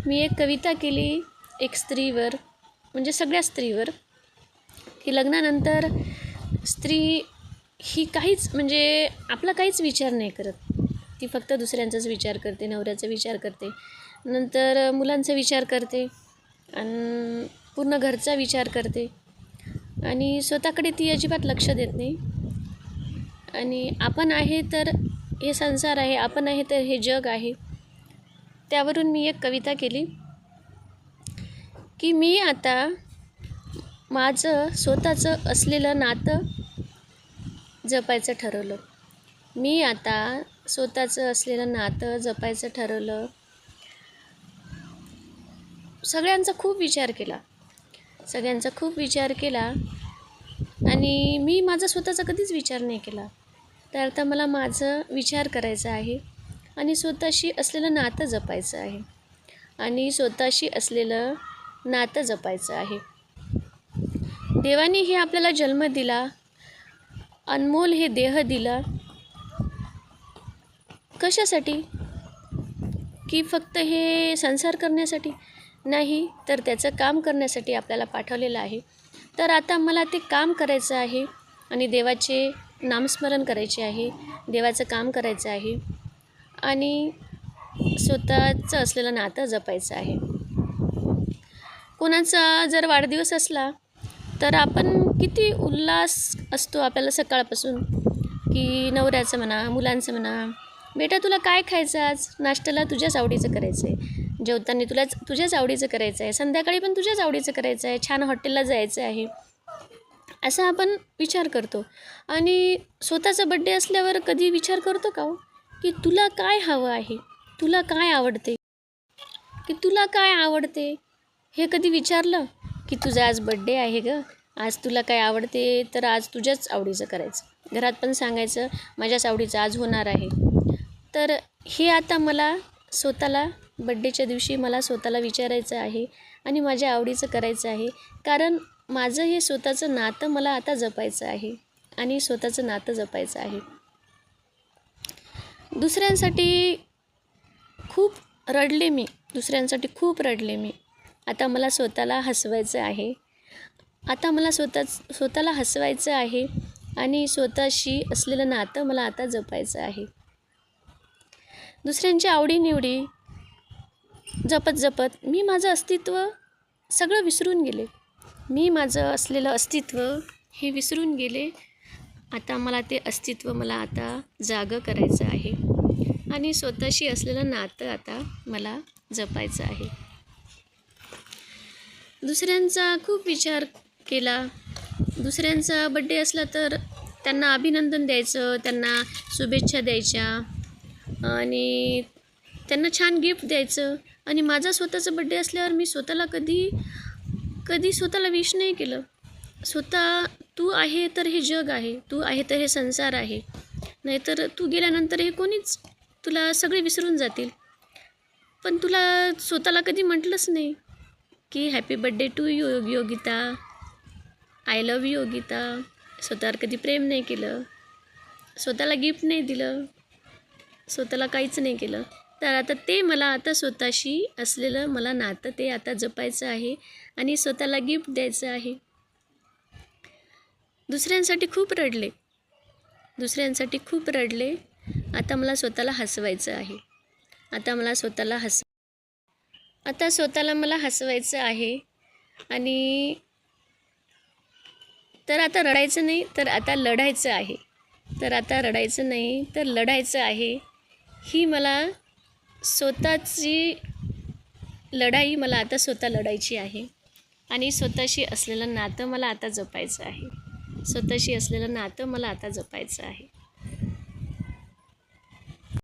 मी एक कविता केली एक स्त्रीवर, म्हणजे सगळ्या स्त्रीवर, की लग्नानंतर स्त्री ही काहीच म्हणजे आपला काहीच विचार नाही करत. ती फक्त दुसऱ्यांचाच विचार करते, नवऱ्याचा विचार करते, नंतर मुलांचा विचार करते आणि पूर्ण घरचा विचार करते आणि स्वतःकडे ती अजिबात लक्ष देत नाही. आणि आपण आहे तर हे संसार आहे, आपण आहे तर हे जग आहे. त्यावरून मी एक कविता केली की मी आता माझं स्वतःचं असलेलं नातं जपायचं ठरवलं. मी आता स्वतःचं असलेलं नातं जपायचं ठरवलं. सगळ्यांचा खूप विचार केला आणि मी माझा स्वतःचा कधीच विचार नाही केला. तर आता मला माझं विचार करायचा आहे आणि स्वतःशी असलेलं नातं जपायचं आहे देवाने हे आपल्याला जन्म दिला, अनमोल हे देह दिला. कशासाठी? की फक्त हे संसार करण्यासाठी नाही, तर त्याचं काम करण्यासाठी आपल्याला पाठवलेलं आहे. तर आता मला ते काम करायचं आहे आणि देवाचे नामस्मरण करायचे आहे, देवाचं काम करायचं आहे आणि स्वतःचं असलेलं नातं जपायचं आहे. कोणाचा जर वाढदिवस असला तर आपण किती उल्हास असतो आपल्याला सकाळपासून, की नवऱ्याचं म्हणा, मुलांचं म्हणा, बेटा तुला काय खायचं आज, नाश्त्याला तुझ्याच आवडीचं करायचं आहे, जेवताना तुझ्याच आवडीचं करायचं आहे, संध्याकाळी पण तुझ्याच आवडीचं करायचं आहे, छान हॉटेलला जायचं आहे, असा आपण विचार करतो. आणि स्वतःचा बड्डे असल्यावर कधी विचार करतो का हो, की तुला काय हवं आहे, तुला काय आवडते, हे कधी विचारलं? की तुझा आज बड्डे आहे गं, आज तुला काय आवडते, तर आज तुझ्याच आवडीचं करायचं. घरात पण सांगायचं माझ्याच आवडीचं आज होणार आहे. तर हे आता मला स्वतःला बड्डेच्या दिवशी मला स्वतःला विचारायचं आहे आणि माझ्या आवडीचं करायचं आहे. कारण माझं हे स्वतःचं नातं मला आता जपायचं आहे आणि स्वतःचं नातं जपायचं आहे. दुसऱ्यांसाठी खूप रडले मी. आता मला स्वतःला हसवायचं आहे. आणि स्वतःशी असलेलं नातं मला आता जपायचं आहे. दुसऱ्यांच्या आवडीनिवडी जपत मी माझं अस्तित्व सगळं विसरून गेले. मी माझं असलेलं अस्तित्व हे विसरून गेले. आता मला ते अस्तित्व मला आता जागं करायचं आहे आणि स्वतःशी असलेलं नातं आता मला जपायचं आहे. दुसऱ्यांचा खूप विचार केला. दुसऱ्यांचा बड्डे असला तर त्यांना अभिनंदन द्यायचं, त्यांना शुभेच्छा द्यायच्या आणि त्यांना छान गिफ्ट द्यायचं. आणि माझा स्वतःचा बड्डे असल्यावर मी स्वतःला कधी स्वतःला विश नाही केलं. तू आहे तर हे जग आहे, तू आहे तर हे संसार आहे, नाहीतर तू गेल्यानंतर हे कोणीच तुला सगळे विसरून जातील. पण तुला स्वतःला कधी म्हटलंच नाही की happy birthday to you Yogita, I love you Yogita. स्वतःवर कधी प्रेम नाही केलं, स्वतःला गिफ्ट नाही दिलं, स्वतःला काहीच नाही केलं. तर आता ते मला आता स्वतःशी असलेलं मला नातं ते आता जपायचं आहे आणि स्वतःला गिफ्ट द्यायचं आहे. दुसऱ्यांसाठी खूप रडले. आता मला स्वतःला हसवायचं आहे. आता स्वतःला मला हसवायचं आहे. आणि तर आता रडायचं नाही, तर आता लढायचं आहे. ही मला स्वतःची लढाई मला आता स्वतः लढायची आहे आणि स्वतःशी असलेलं नातं मला आता जपायचं आहे.